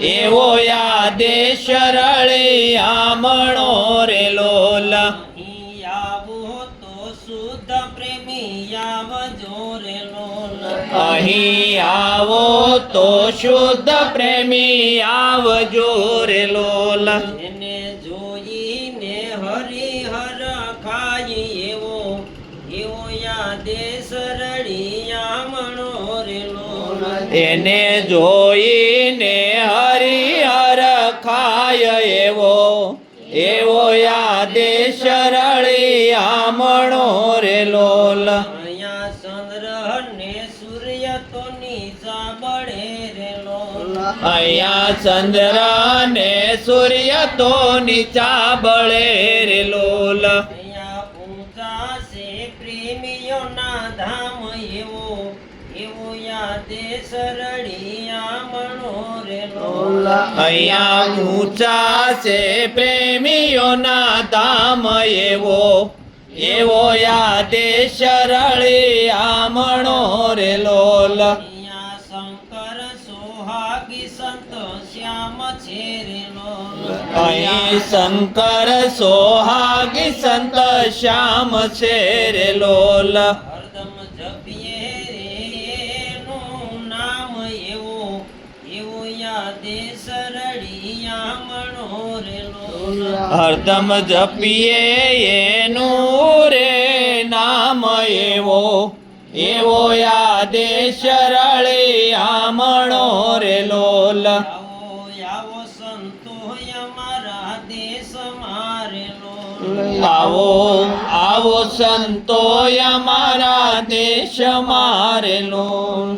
એવો આદેશ રળિયામણો રે લોલ. અહીં આવો તો શુદ્ધ પ્રેમી આવજો રે લોલ. અહીં આવો તો શુદ્ધ પ્રેમી આવજો રે લોલ. એને જોઈને હરિહર ખાય એવો આદેશ રળિયામણો રે લોલ. એને જોઈને હરિહર ખાય એવો આદેશ રળિયામણો રે લોલ. અહીંયા ચંદ્ર ને સૂર્ય તો નીચા બળે રે લોલ. અહીંયા ચંદ્ર ને સૂર્ય તો નીચા બળે રે લોલ. અહીંયા ઊંચા છે પ્રેમીઓના ધામ એવો આદેશ રળિયામણો રે લોલ. અહીંયા ઊંચા છે પ્રેમીઓના ધામ એવો આદેશ રળિયામણો રે લોલ. અહીંયા શંકર સોહાગી સંત શ્યામ છે રે લોલ. અહીં શંકર સોહાગી સંત શ્યામ છે રે લોલ. હરદમ જપીએ રે એનું નામ એવો આદેશ રળિયામણો રે લોલ. હરદમ જપીએ એનું રે નામ એવો આદેશ રળિયામણો રે લોલ. આવો સંતો અમારા દેશમાં રે લોલ. આવો સંતો અમારા દેશમાં રે લોલ.